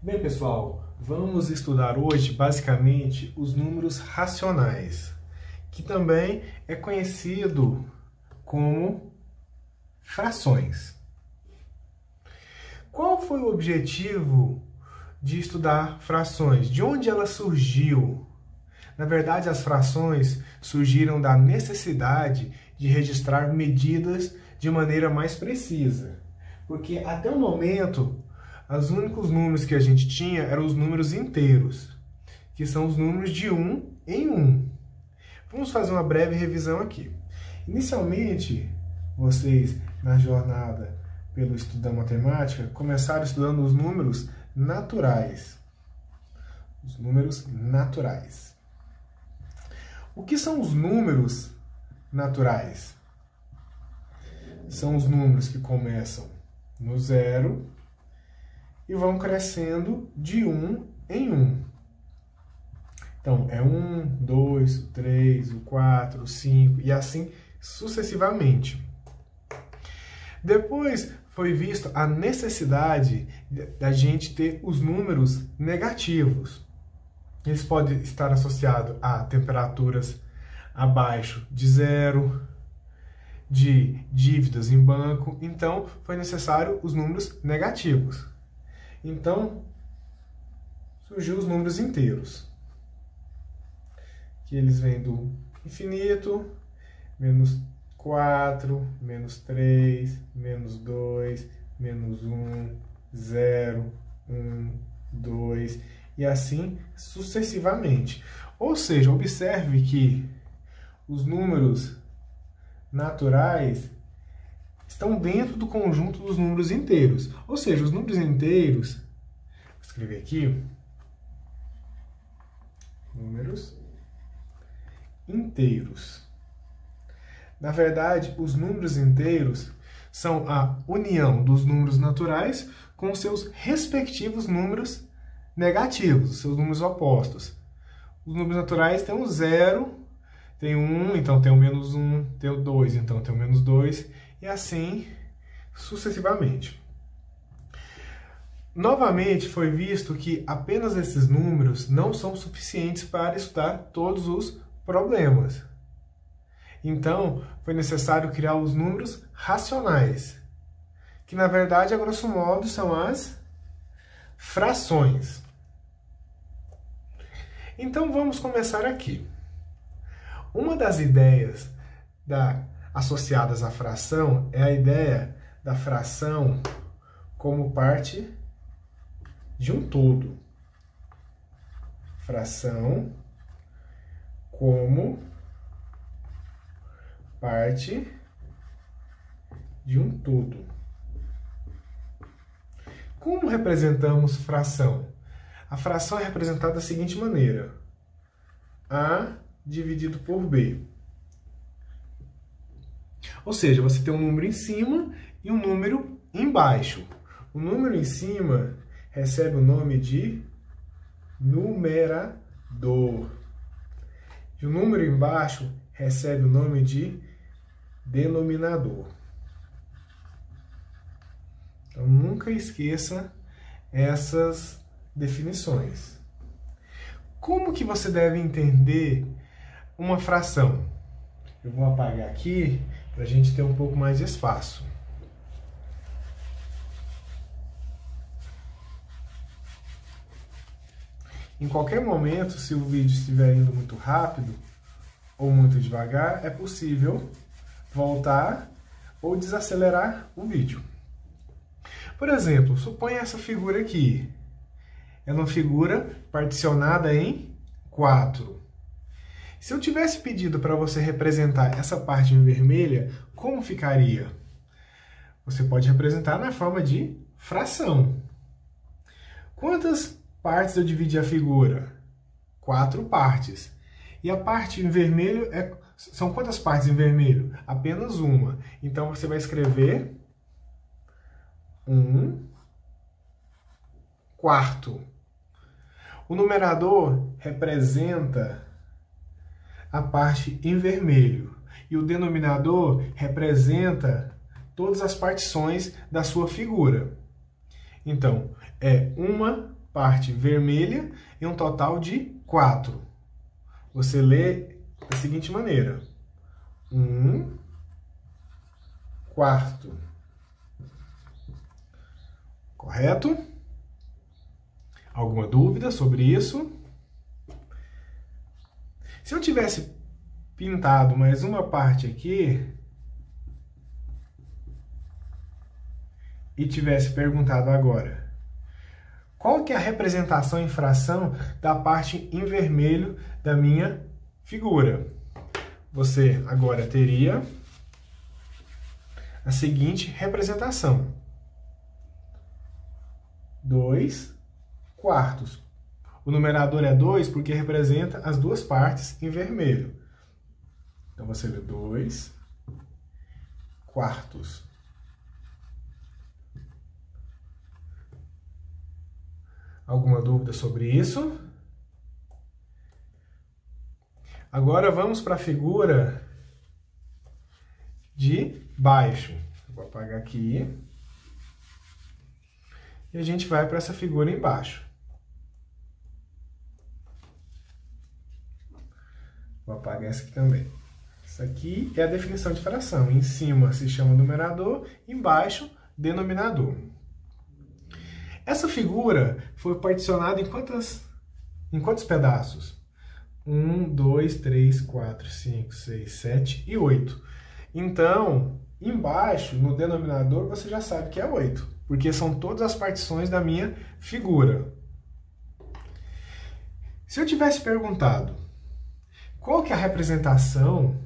Bem, pessoal, vamos estudar hoje basicamente os números racionais, que também é conhecido como frações. Qual foi o objetivo de estudar frações? De onde ela surgiu? Na verdade, as frações surgiram da necessidade de registrar medidas de maneira mais precisa, porque até o momento os únicos números que a gente tinha eram os números inteiros, que são os números de 1 em 1. Vamos fazer uma breve revisão aqui. Inicialmente, vocês, na jornada pelo estudo da matemática, começaram estudando os números naturais. Os números naturais. O que são os números naturais? São os números que começam no zero e vão crescendo de 1 em 1. Então, é 1, 2, 3, 4, 5 e assim sucessivamente. Depois foi visto a necessidade da gente ter os números negativos. Eles podem estar associados a temperaturas abaixo de zero, de dívidas em banco. Então, foi necessário os números negativos. Então, surgiu os números inteiros, que eles vêm do infinito, menos 4, menos 3, menos 2, menos 1, 0, 1, 2, e assim sucessivamente. Ou seja, observe que os números naturais estão dentro do conjunto dos números inteiros. Ou seja, os números inteiros, vou escrever aqui, números inteiros. Na verdade, os números inteiros são a união dos números naturais com seus respectivos números negativos, seus números opostos. Os números naturais têm o 0, tem o 1, então tem o menos 1, tem o 2, então tem o menos 2, e assim sucessivamente. Novamente foi visto que apenas esses números não são suficientes para estudar todos os problemas. Então, foi necessário criar os números racionais, que na verdade, a grosso modo, são as frações. Então, vamos começar aqui. Uma das ideias associadas à fração é a ideia da fração como parte de um todo. Fração como parte de um todo. Como representamos fração? A fração é representada da seguinte maneira: A dividido por B. Ou seja, você tem um número em cima e um número embaixo. O número em cima recebe o nome de numerador. E o número embaixo recebe o nome de denominador. Então, nunca esqueça essas definições. Como que você deve entender uma fração? Eu vou apagar aqui para a gente ter um pouco mais de espaço. Em qualquer momento, se o vídeo estiver indo muito rápido ou muito devagar, é possível voltar ou desacelerar o vídeo. Por exemplo, suponha essa figura aqui. É uma figura particionada em 4. Se eu tivesse pedido para você representar essa parte em vermelha, como ficaria? Você pode representar na forma de fração. Quantas partes eu dividi a figura? 4 partes. E a parte em vermelho são quantas partes em vermelho? Apenas uma. Então você vai escrever 1/4. O numerador representa a parte em vermelho e o denominador representa todas as partições da sua figura. Então, é 1 parte vermelha e um total de 4. Você lê da seguinte maneira: 1/4. Correto? Alguma dúvida sobre isso? Se eu tivesse pintado mais uma parte aqui e tivesse perguntado agora, qual que é a representação em fração da parte em vermelho da minha figura? Você agora teria a seguinte representação: 2/4. O numerador é 2 porque representa as duas partes em vermelho. Então, você lê 2/4. Alguma dúvida sobre isso? Agora, vamos para a figura de baixo. Vou apagar aqui. E a gente vai para essa figura embaixo. Vou apagar essa aqui também. Isso aqui é a definição de fração. Em cima se chama numerador, embaixo, denominador. Essa figura foi particionada em quantos pedaços? 1, 2, 3, 4, 5, 6, 7 e 8. Então, embaixo, no denominador, você já sabe que é 8. Porque são todas as partições da minha figura. Se eu tivesse perguntado qual que é a representação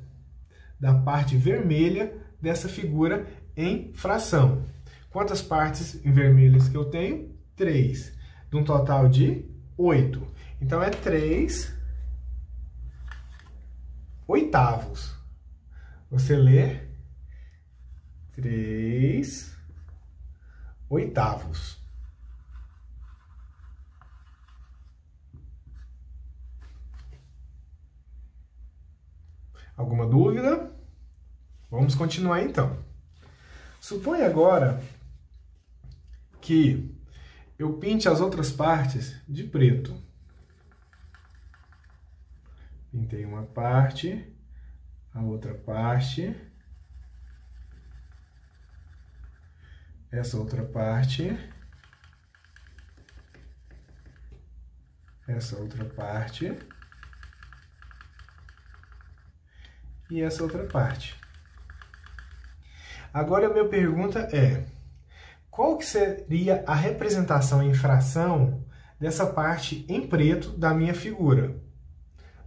da parte vermelha dessa figura em fração? Quantas partes em vermelhas que eu tenho? 3. De um total de 8. Então, é 3/8. Você lê 3/8. Alguma dúvida? Vamos continuar então. Suponha agora que eu pinte as outras partes de preto. Pintei uma parte, a outra parte, essa outra parte, essa outra parte e essa outra parte. Agora a minha pergunta é: qual que seria a representação em fração dessa parte em preto da minha figura?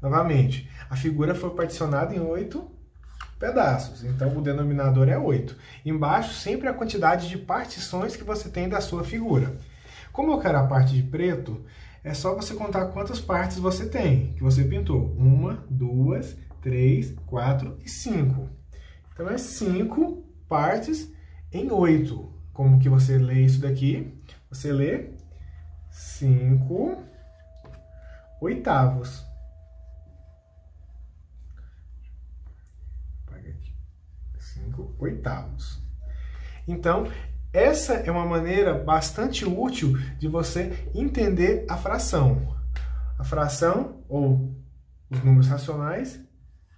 Novamente, a figura foi particionada em 8 pedaços, então o denominador é 8. Embaixo, sempre a quantidade de partições que você tem da sua figura. Como eu quero a parte de preto, é só você contar quantas partes você tem, que você pintou. 1, 2, 3, 4 e 5. Então, é 5 partes em 8. Como que você lê isso daqui? Você lê 5/8. 5/8. Então, essa é uma maneira bastante útil de você entender a fração. A fração, ou os números racionais,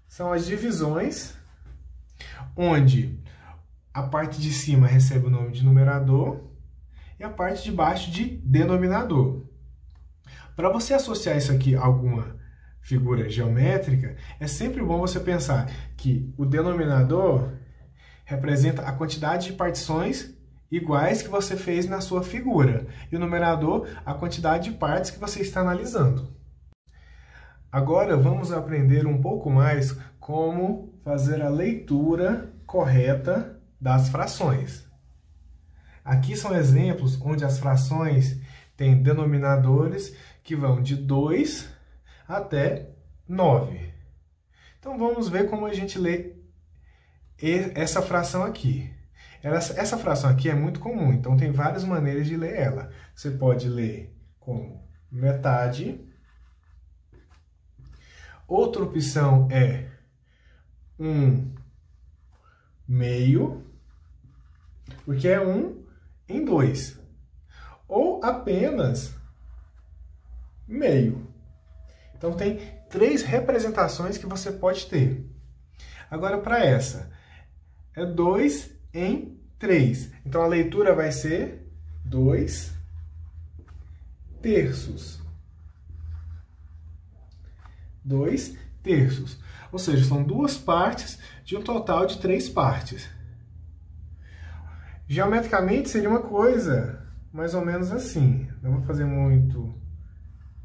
são as divisões onde a parte de cima recebe o nome de numerador e a parte de baixo de denominador. Para você associar isso aqui a alguma figura geométrica, é sempre bom você pensar que o denominador representa a quantidade de partições iguais que você fez na sua figura, e o numerador a quantidade de partes que você está analisando. Agora vamos aprender um pouco mais como fazer a leitura correta das frações. Aqui são exemplos onde as frações têm denominadores que vão de 2 até 9. Então vamos ver como a gente lê essa fração aqui. Essa fração aqui é muito comum, então tem várias maneiras de ler ela. Você pode ler como metade. Outra opção é 1/2, porque é 1 em 2. Ou apenas meio. Então tem 3 representações que você pode ter. Agora para essa, é 2 em 3. Então a leitura vai ser 2 terços. 2 terços. Ou seja, são 2 partes de um total de 3 partes. Geometricamente seria uma coisa mais ou menos assim. Não vou fazer muito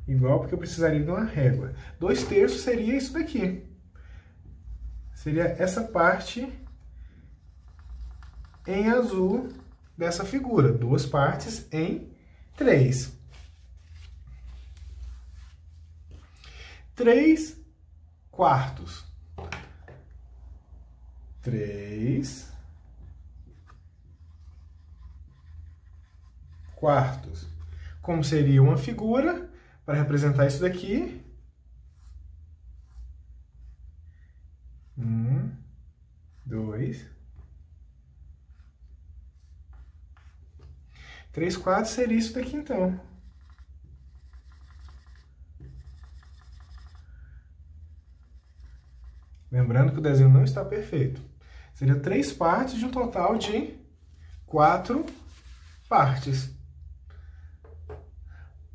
igual porque eu precisaria de uma régua. 2 terços seria isso daqui. Seria essa parte em azul dessa figura. 2 partes em 3. 3 quartos. 3 quartos. Como seria uma figura para representar isso daqui? 1, 2, 3 quartos seria isso daqui então. Lembrando que o desenho não está perfeito. Seria 3 partes de um total de 4 partes.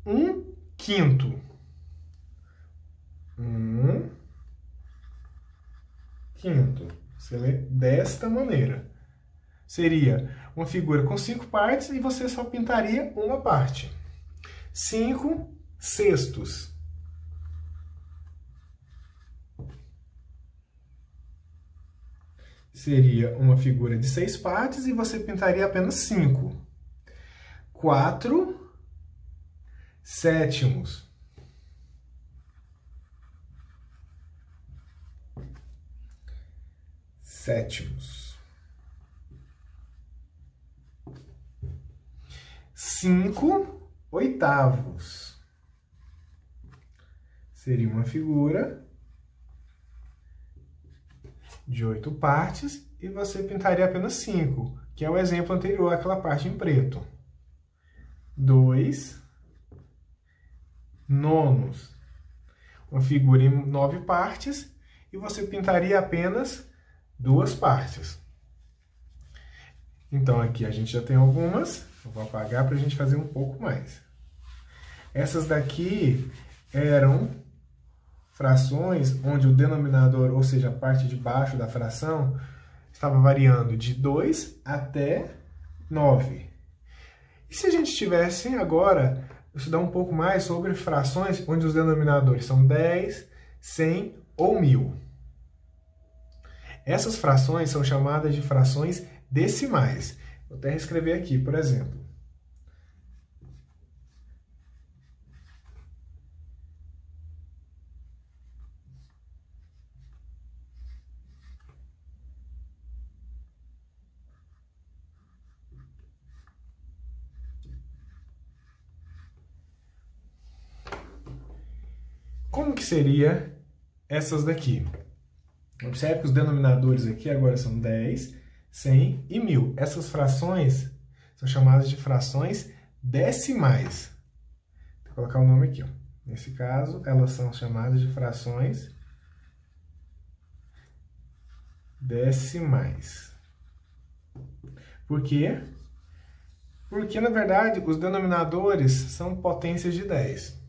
1 quinto. 1 quinto. Você lê desta maneira. Seria uma figura com 5 partes e você só pintaria uma parte. 5 sextos. Seria uma figura de 6 partes e você pintaria apenas 5. 4 sétimos. Sétimos. 5 oitavos. Seria uma figura de 8 partes e você pintaria apenas 5, que é o exemplo anterior àquela parte em preto. 2 nonos. Uma figura em 9 partes e você pintaria apenas 2 partes. Então aqui a gente já tem algumas, eu vou apagar para a gente fazer um pouco mais. Essas daqui eram frações onde o denominador, ou seja, a parte de baixo da fração, estava variando de 2 até 9. E se a gente tivesse agora estudar um pouco mais sobre frações onde os denominadores são 10, 100 ou 1000? Essas frações são chamadas de frações decimais. Vou até escrever aqui, por exemplo. Como que seria essas daqui? Observe que os denominadores aqui agora são 10, 100 e 1000. Essas frações são chamadas de frações decimais. Vou colocar o nome aqui. Ó. Nesse caso, elas são chamadas de frações decimais. Por quê? Porque, na verdade, os denominadores são potências de 10.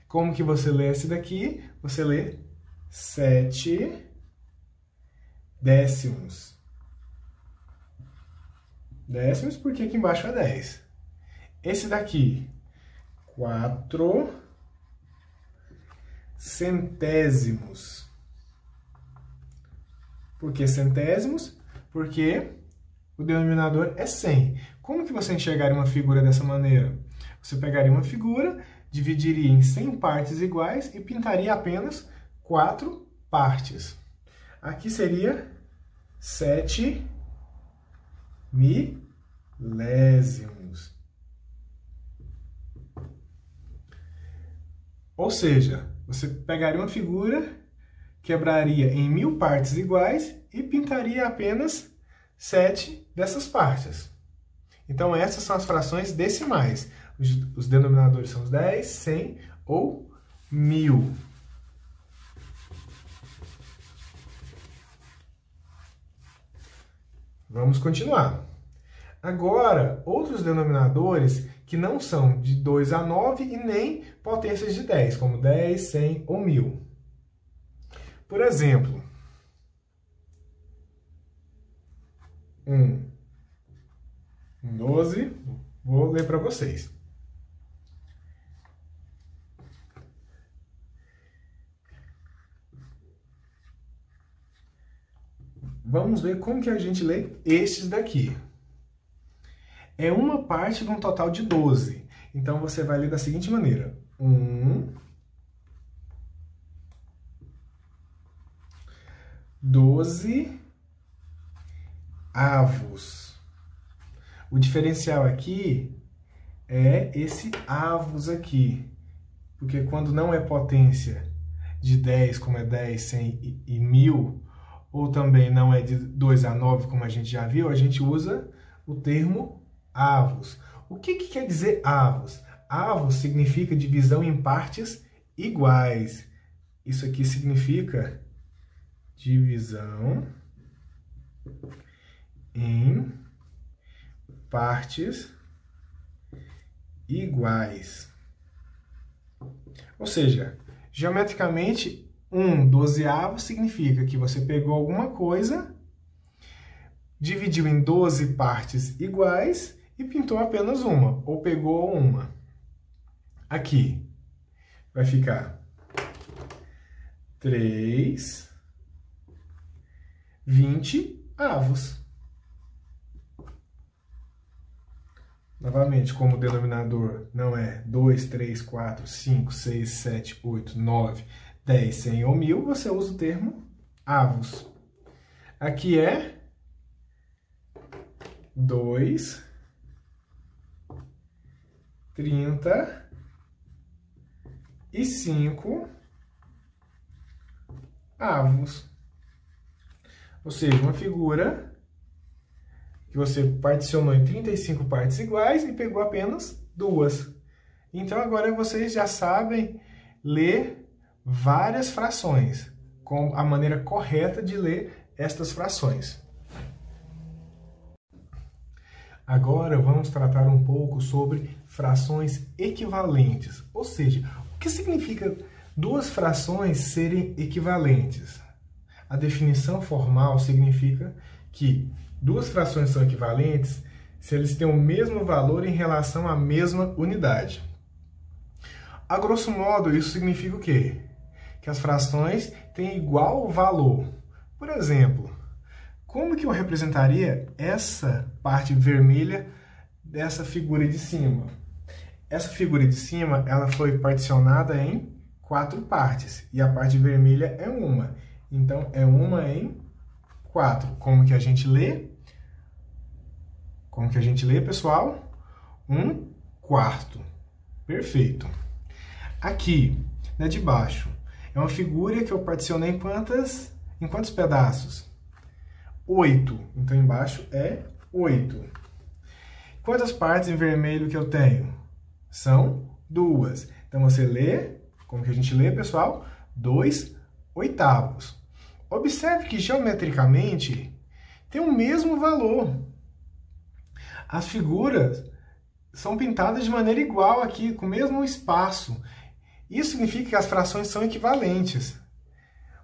Como que você lê esse daqui? Você lê 7 décimos. Décimos porque aqui embaixo é 10. Esse daqui, 4 centésimos. Por que centésimos? Porque o denominador é 100. Como que você enxergaria uma figura dessa maneira? Você pegaria uma figura, dividiria em 100 partes iguais e pintaria apenas 4 partes. Aqui seria 7 milésimos. Ou seja, você pegaria uma figura, quebraria em 1000 partes iguais e pintaria apenas 7 dessas partes. Então essas são as frações decimais. Os denominadores são os 10, 100 ou 1000. Vamos continuar. Agora, outros denominadores que não são de 2 a 9 e nem potências de 10, como 10, 100 ou 1000. Por exemplo, 12, vou ler para vocês. Vamos ver como que a gente lê estes daqui. É uma parte de um total de 12. Então, você vai ler da seguinte maneira. 12 avos. O diferencial aqui é esse avos aqui. Porque quando não é potência de 10, como é 10, 100 e 1000, ou também não é de 2 a 9, como a gente já viu, a gente usa o termo avos. O que quer dizer avos? Avos significa divisão em partes iguais. Isso aqui significa divisão em partes iguais. Ou seja, geometricamente, 12avo significa que você pegou alguma coisa, dividiu em 12 partes iguais e pintou apenas uma, ou pegou uma. Aqui vai ficar 3 20avos. Novamente, como o denominador não é 2, 3, 4, 5, 6, 7, 8, 9, 10, 100 ou 1000, você usa o termo avos. Aqui é 2, 35 avos. Ou seja, uma figura que você particionou em 35 partes iguais e pegou apenas 2. Então, agora vocês já sabem ler várias frações, com a maneira correta de ler estas frações. Agora, vamos tratar um pouco sobre frações equivalentes. Ou seja, o que significa duas frações serem equivalentes? A definição formal significa que duas frações são equivalentes se eles têm o mesmo valor em relação à mesma unidade. A grosso modo, isso significa o quê? Que as frações têm igual valor. Por exemplo, como que eu representaria essa parte vermelha dessa figura de cima? Essa figura de cima, ela foi particionada em 4 partes, e a parte vermelha é uma. Então, é uma em 4. Como que a gente lê? Como que a gente lê, pessoal? 1/4. Perfeito. Aqui, na de baixo, é uma figura que eu particionei em quantos pedaços? 8. Então, embaixo é 8. Quantas partes em vermelho que eu tenho? São 2. Então, você lê, como que a gente lê, pessoal? 2/8. Observe que, geometricamente, tem o mesmo valor. As figuras são pintadas de maneira igual aqui, com o mesmo espaço. Isso significa que as frações são equivalentes.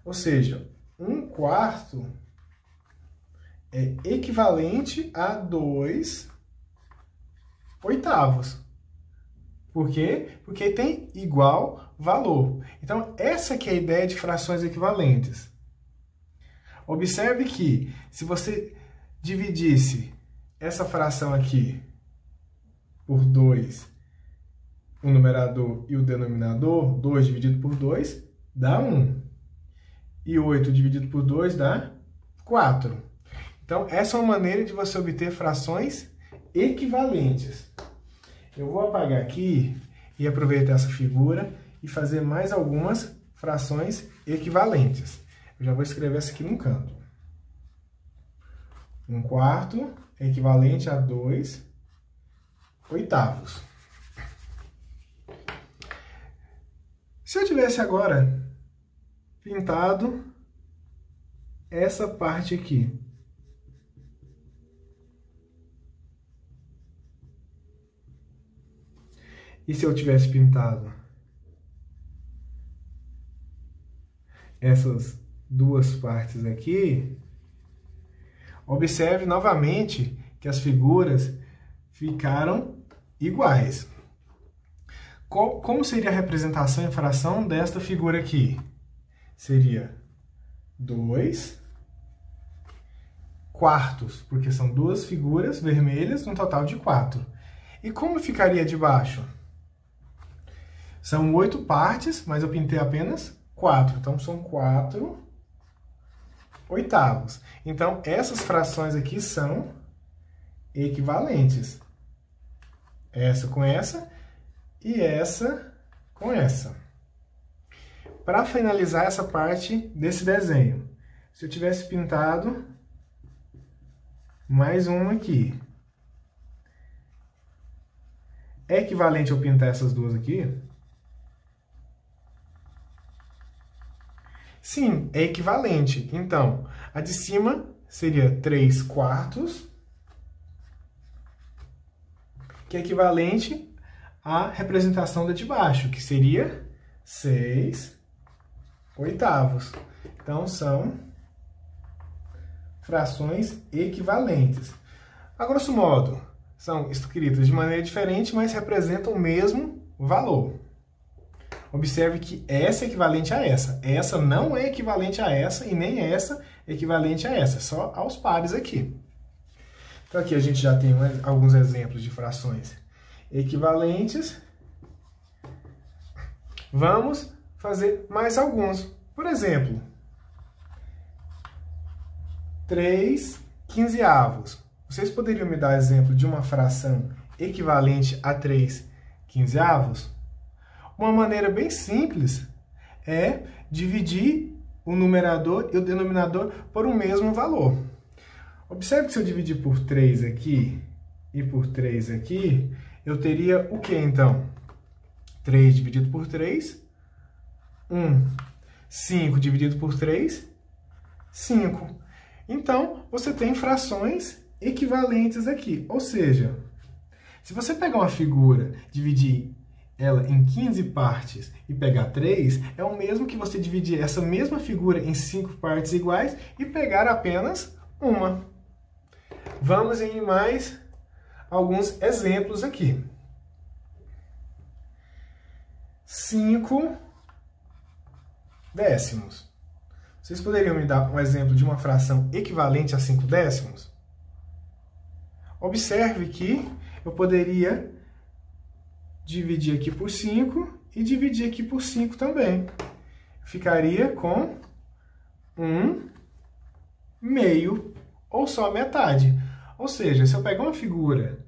Ou seja, 1/4 é equivalente a 2/8. Por quê? Porque tem igual valor. Então, essa aqui é a ideia de frações equivalentes. Observe que, se você dividisse essa fração aqui por 2, o numerador e o denominador, 2 dividido por 2 dá 1. E 8 dividido por 2 dá 4. Então, essa é uma maneira de você obter frações equivalentes. Eu vou apagar aqui e aproveitar essa figura e fazer mais algumas frações equivalentes. Eu já vou escrever essa aqui num canto. 1/4 é equivalente a 2/8. Se eu tivesse agora pintado essa parte aqui, e se eu tivesse pintado essas duas partes aqui, observe novamente que as figuras ficaram iguais. Como seria a representação em fração desta figura aqui? Seria 2 quartos, porque são duas figuras vermelhas, um total de 4. E como ficaria de baixo? São 8 partes, mas eu pintei apenas 4. Então, são 4 oitavos. Então, essas frações aqui são equivalentes. Essa com essa e essa com essa. Para finalizar essa parte desse desenho, se eu tivesse pintado mais uma aqui, é equivalente eu pintar essas duas aqui? Sim, é equivalente. Então, a de cima seria 3 quartos, que é equivalente à representação da de baixo, que seria 6 oitavos. Então, são frações equivalentes. A grosso modo, são escritas de maneira diferente, mas representam o mesmo valor. Observe que essa é equivalente a essa. Essa não é equivalente a essa e nem essa é equivalente a essa, só aos pares aqui. Então aqui a gente já tem alguns exemplos de frações equivalentes. Vamos fazer mais alguns. Por exemplo, 3 quinzeavos. Vocês poderiam me dar exemplo de uma fração equivalente a 3 quinzeavos? Uma maneira bem simples é dividir o numerador e o denominador por um mesmo valor. Observe que se eu dividir por 3 aqui e por 3 aqui, eu teria o que então? 3 dividido por 3, 1. 5 dividido por 3, 5. Então, você tem frações equivalentes aqui. Ou seja, se você pegar uma figura, dividir ela em 15 partes e pegar 3, é o mesmo que você dividir essa mesma figura em 5 partes iguais e pegar apenas uma. Vamos em mais alguns exemplos aqui. 5 décimos. Vocês poderiam me dar um exemplo de uma fração equivalente a 5 décimos? Observe que eu poderia dividir aqui por 5 e dividir aqui por 5 também. Ficaria com 1 meio ou só metade. Ou seja, se eu pegar uma figura,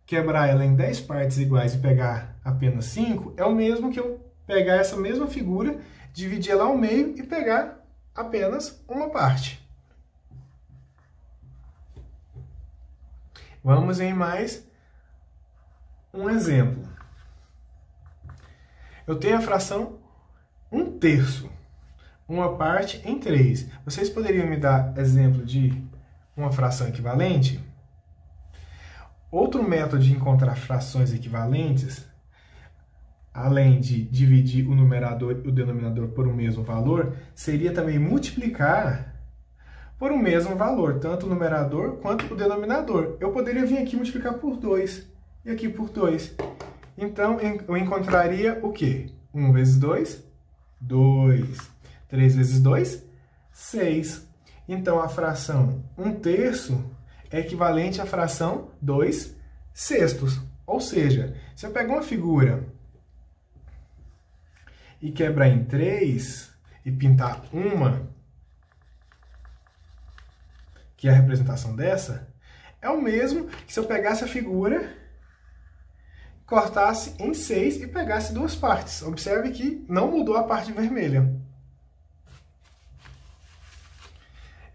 quebrar ela em 10 partes iguais e pegar apenas 5, é o mesmo que eu pegar essa mesma figura, dividir ela ao meio e pegar apenas uma parte. Vamos em mais um exemplo. Eu tenho a fração 1/3, uma parte em 3. Vocês poderiam me dar exemplo de uma fração equivalente? Outro método de encontrar frações equivalentes, além de dividir o numerador e o denominador por um mesmo valor, seria também multiplicar por um mesmo valor, tanto o numerador quanto o denominador. Eu poderia vir aqui multiplicar por 2 e aqui por 2. Então, eu encontraria o quê? 1 vezes 2, 2. 3 vezes 2, 6. Então, a fração 1/3 é equivalente à fração 2/6. Ou seja, se eu pegar uma figura e quebrar em 3 e pintar uma, que é a representação dessa, é o mesmo que se eu pegasse a figura, cortasse em 6 e pegasse duas partes. Observe que não mudou a parte vermelha.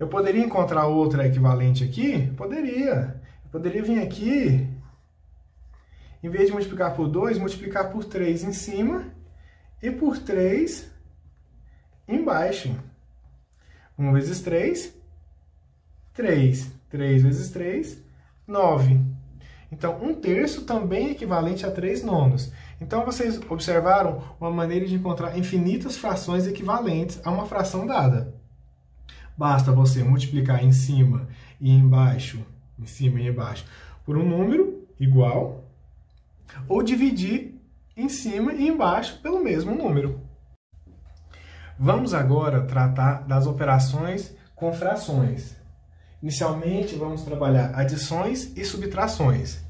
Eu poderia encontrar outra equivalente aqui? Poderia. Eu poderia vir aqui, em vez de multiplicar por 2, multiplicar por 3 em cima e por 3 embaixo. 1 vezes 3, 3. 3 vezes 3, 9. Então, 1/3 também é equivalente a 3 nonos. Então, vocês observaram uma maneira de encontrar infinitas frações equivalentes a uma fração dada. Basta você multiplicar em cima e embaixo, por um número igual, ou dividir em cima e embaixo pelo mesmo número. Vamos agora tratar das operações com frações. Inicialmente, vamos trabalhar adições e subtrações.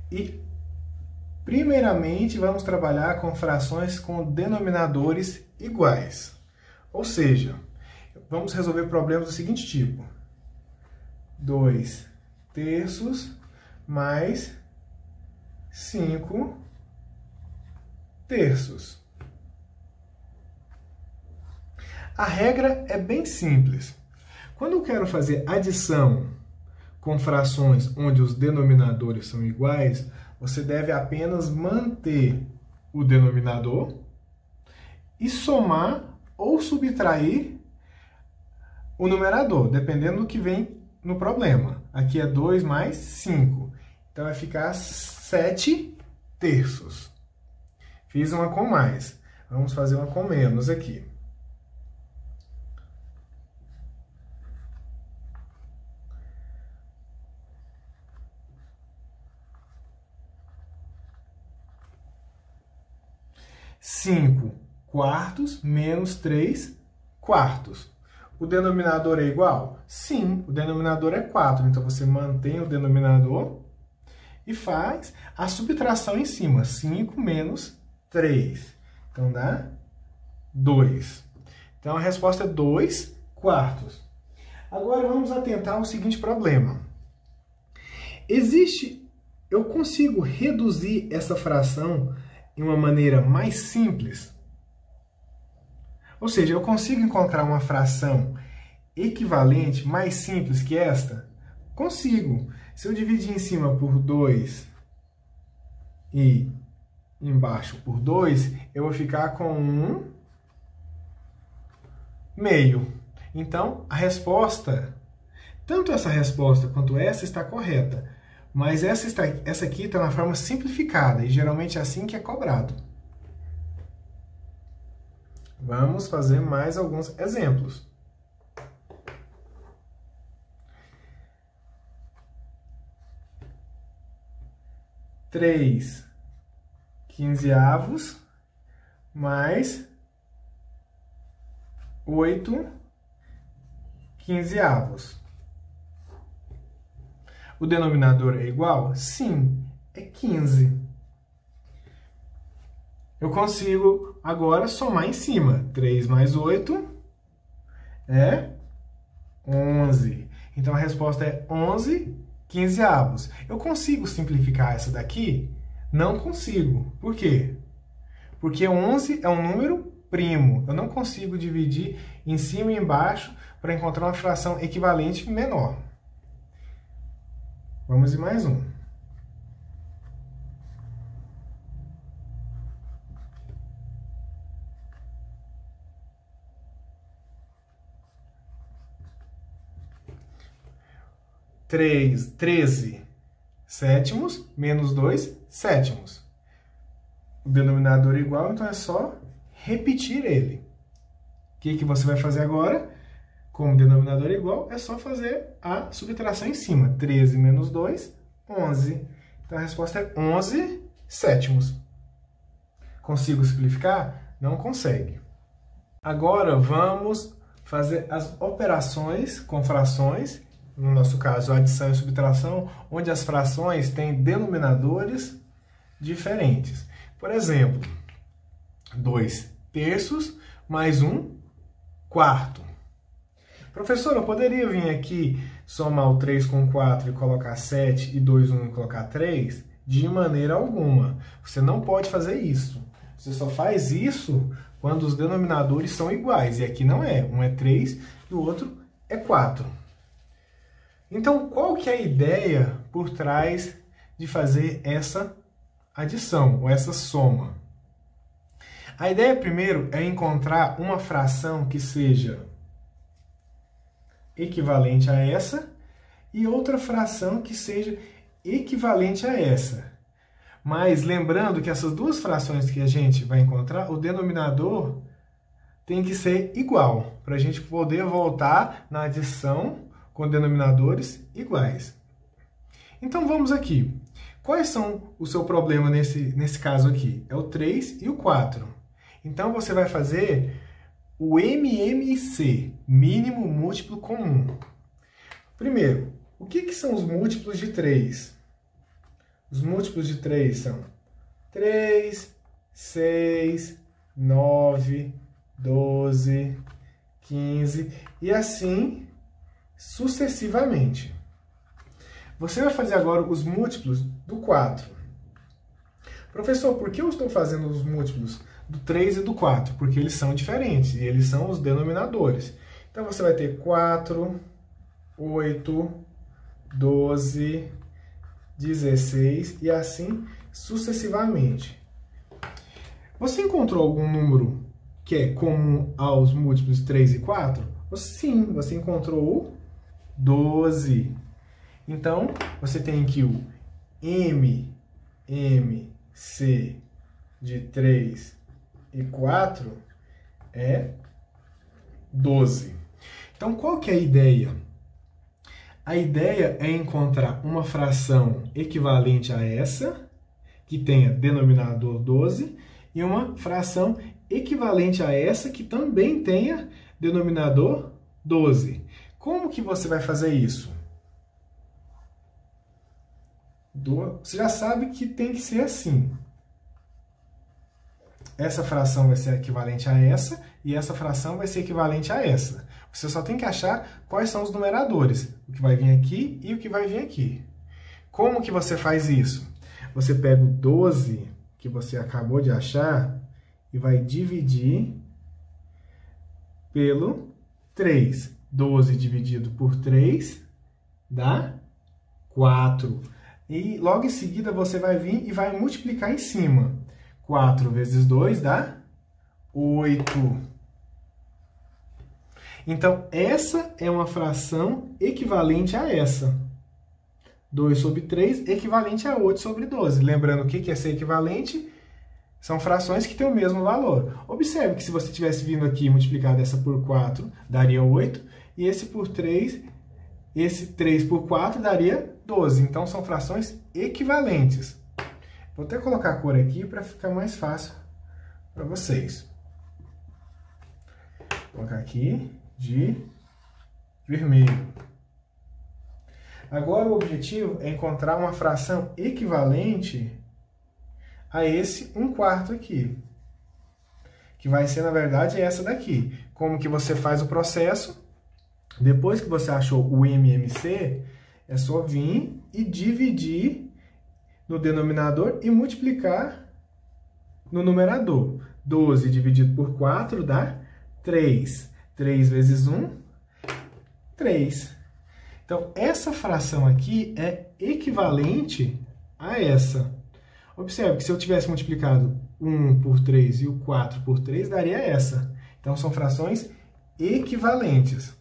E, primeiramente, vamos trabalhar com frações com denominadores iguais. Ou seja, vamos resolver problemas do seguinte tipo. 2/3 mais 5/3. A regra é bem simples. Quando eu quero fazer adição com frações onde os denominadores são iguais, você deve apenas manter o denominador e somar ou subtrair o numerador, dependendo do que vem no problema. Aqui é 2 mais 5. Então vai ficar 7/3. Fiz uma com mais. Vamos fazer uma com menos aqui. Cinco quartos menos 3/4. O denominador é igual? Sim, o denominador é 4. Então, você mantém o denominador e faz a subtração em cima. 5 menos 3. Então, dá 2. Então, a resposta é 2/4. Agora, vamos atentar ao seguinte problema. Eu consigo reduzir essa fração de uma maneira mais simples? Ou seja, eu consigo encontrar uma fração equivalente mais simples que esta? Consigo. Se eu dividir em cima por 2 e embaixo por 2, eu vou ficar com 1/2. Então, a resposta, tanto essa resposta quanto essa está correta. Mas essa aqui está na forma simplificada, e geralmente é assim que é cobrado. Vamos fazer mais alguns exemplos. 3/15 mais 8/15. O denominador é igual? Sim, é 15. Eu consigo agora somar em cima. 3 mais 8 é 11. Então, a resposta é 11/15. Eu consigo simplificar essa daqui? Não consigo. Por quê? Porque 11 é um número primo. Eu não consigo dividir em cima e embaixo para encontrar uma fração equivalente menor. Vamos em mais um. Três, 13/7 menos 2/7. O denominador é igual, então é só repetir ele. O que você vai fazer agora? Como o denominador é igual, é só fazer a subtração em cima. 13 menos 2, 11. Então, a resposta é 11/7. Consigo simplificar? Não consegue. Agora, vamos fazer as operações com frações, no nosso caso, adição e subtração, onde as frações têm denominadores diferentes. Por exemplo, 2/3 mais 1/4. Professor, eu poderia vir aqui somar o 3 com 4 e colocar 7 e 2, 1 e colocar 3? De maneira alguma. Você não pode fazer isso. Você só faz isso quando os denominadores são iguais. E aqui não é. Um é 3 e o outro é 4. Então, qual que é a ideia por trás de fazer essa adição ou essa soma? A ideia primeiro é encontrar uma fração que seja equivalente a essa e outra fração que seja equivalente a essa. Mas lembrando que essas duas frações que a gente vai encontrar, o denominador tem que ser igual, para a gente poder voltar na adição com denominadores iguais. Então vamos aqui. Quais são o seu problema nesse caso aqui? É o 3 e o 4. Então você vai fazer o MMC, mínimo múltiplo comum. Primeiro, o que são os múltiplos de 3? Os múltiplos de 3 são 3, 6, 9, 12, 15 e assim sucessivamente. Você vai fazer agora os múltiplos do 4. Professor, por que eu estou fazendo os múltiplos do 3 e do 4? Porque eles são diferentes e eles são os denominadores. Então você vai ter 4, 8, 12, 16 e assim sucessivamente. Você encontrou algum número que é comum aos múltiplos 3 e 4? Sim, você encontrou o 12. Então, você tem aqui o MMC de 3 e 4 é 12. Então, qual que é a ideia? A ideia é encontrar uma fração equivalente a essa, que tenha denominador 12, e uma fração equivalente a essa, que também tenha denominador 12. Como que você vai fazer isso? Você já sabe que tem que ser assim. Essa fração vai ser equivalente a essa, e essa fração vai ser equivalente a essa. Você só tem que achar quais são os numeradores, o que vai vir aqui e o que vai vir aqui. Como que você faz isso? Você pega o 12 que você acabou de achar e vai dividir pelo 3. 12 dividido por 3 dá 4. E logo em seguida você vai vir e vai multiplicar em cima. 4 vezes 2 dá 8. Então, essa é uma fração equivalente a essa. 2 sobre 3 equivalente a 8 sobre 12. Lembrando o que é ser equivalente? São frações que têm o mesmo valor. Observe que se você tivesse vindo aqui e multiplicado essa por 4, daria 8. E esse por 3, esse 3 por 4 daria 12. Então, são frações equivalentes. Vou até colocar a cor aqui para ficar mais fácil para vocês. Vou colocar aqui de vermelho. Agora, o objetivo é encontrar uma fração equivalente a esse 1/4 aqui, que vai ser, na verdade, essa daqui. Como que você faz o processo? Depois que você achou o MMC, é só vir e dividir no denominador e multiplicar no numerador. 12 dividido por 4 dá 3. 3 vezes 1, 3. Então, essa fração aqui é equivalente a essa. Observe que se eu tivesse multiplicado 1 por 3 e o 4 por 3, daria essa. Então, são frações equivalentes.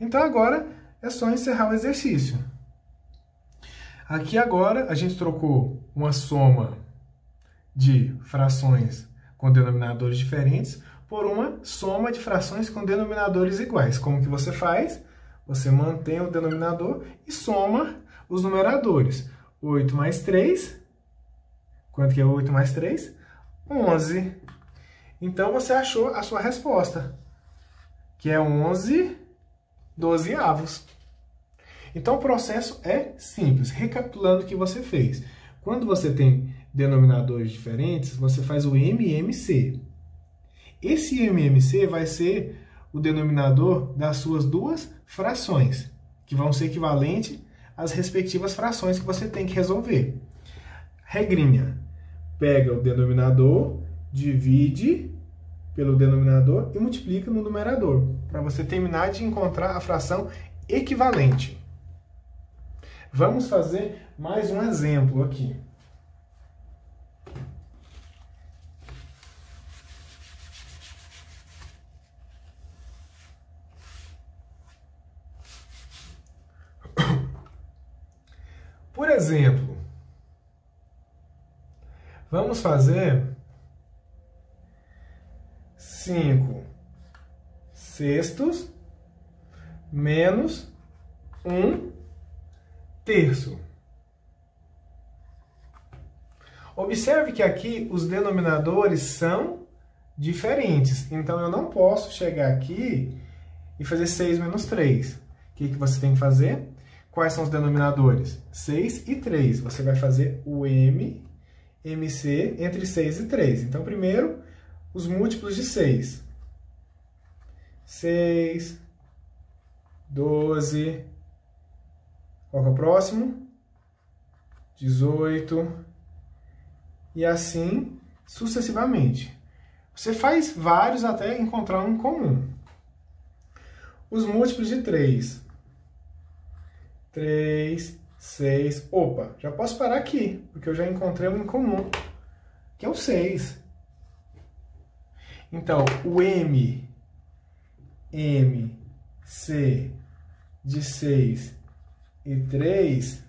Então, agora é só encerrar o exercício. Aqui agora a gente trocou uma soma de frações com denominadores diferentes por uma soma de frações com denominadores iguais. Como que você faz? Você mantém o denominador e soma os numeradores. 8 mais 3, quanto que é 8 mais 3? 11. Então, você achou a sua resposta, que é 11/12. Então, o processo é simples. Recapitulando o que você fez. Quando você tem denominadores diferentes, você faz o MMC. Esse MMC vai ser o denominador das suas duas frações, que vão ser equivalentes às respectivas frações que você tem que resolver. Regrinha. Pega o denominador, divide pelo denominador e multiplica no numerador, para você terminar de encontrar a fração equivalente. Vamos fazer mais um exemplo aqui. exemplo, vamos fazer 5 sextos menos 1 terço. Observe que aqui os denominadores são diferentes. Então, eu não posso chegar aqui e fazer 6 menos 3. O que você tem que fazer? Quais são os denominadores? 6 e 3. Você vai fazer o MC entre 6 e 3. Então, primeiro, os múltiplos de 6. 6, 12, qual que é o próximo? 18, e assim sucessivamente. Você faz vários até encontrar um comum. Os múltiplos de 3. 3, 6. Opa, já posso parar aqui, porque eu já encontrei um em comum, que é o 6. Então, o MC de 6 e 3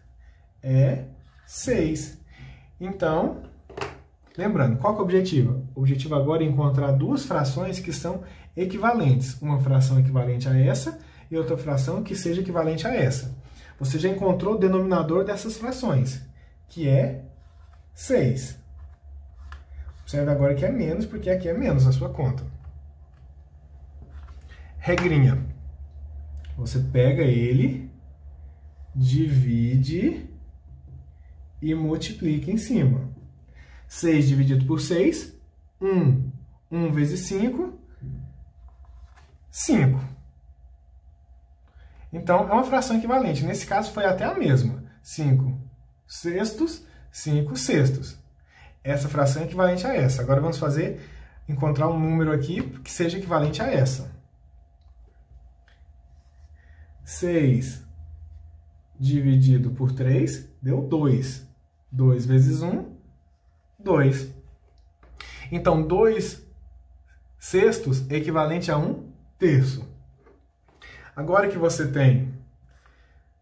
é 6. Então, lembrando, qual que é o objetivo? O objetivo agora é encontrar duas frações que são equivalentes. Uma fração equivalente a essa e outra fração que seja equivalente a essa. Você já encontrou o denominador dessas frações, que é 6. Observe agora que é menos, porque aqui é menos a sua conta. Regrinha. Você pega ele, divide e multiplica em cima. 6 dividido por 6, 1. 1 vezes 5, 5. Então, é uma fração equivalente. Nesse caso, foi até a mesma. 5 sextos, 5 sextos. Essa fração é equivalente a essa. Agora, vamos encontrar um número aqui que seja equivalente a essa. 6 dividido por 3 deu 2. 2 vezes 1, 2. Então, 2 sextos é equivalente a 1 terço. Agora que você tem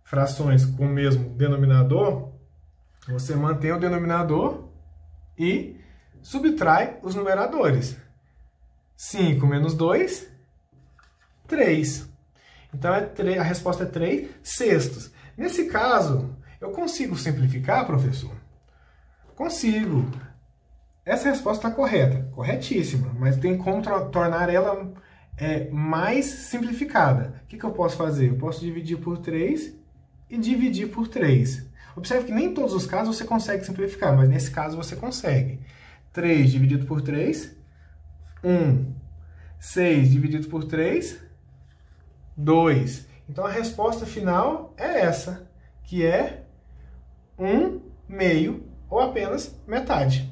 frações com o mesmo denominador, você mantém o denominador e subtrai os numeradores. 5 menos 2, 3. Então, a resposta é 3 sextos. Nesse caso, eu consigo simplificar, professor? Consigo. Essa resposta está correta, corretíssima, mas tem como tornar ela mais simplificada. O que eu posso fazer? Eu posso dividir por 3 e dividir por 3. Observe que nem em todos os casos você consegue simplificar, mas nesse caso você consegue. 3 dividido por 3, 1. 6 dividido por 3, 2. Então, a resposta final é essa, que é 1 meio ou apenas metade.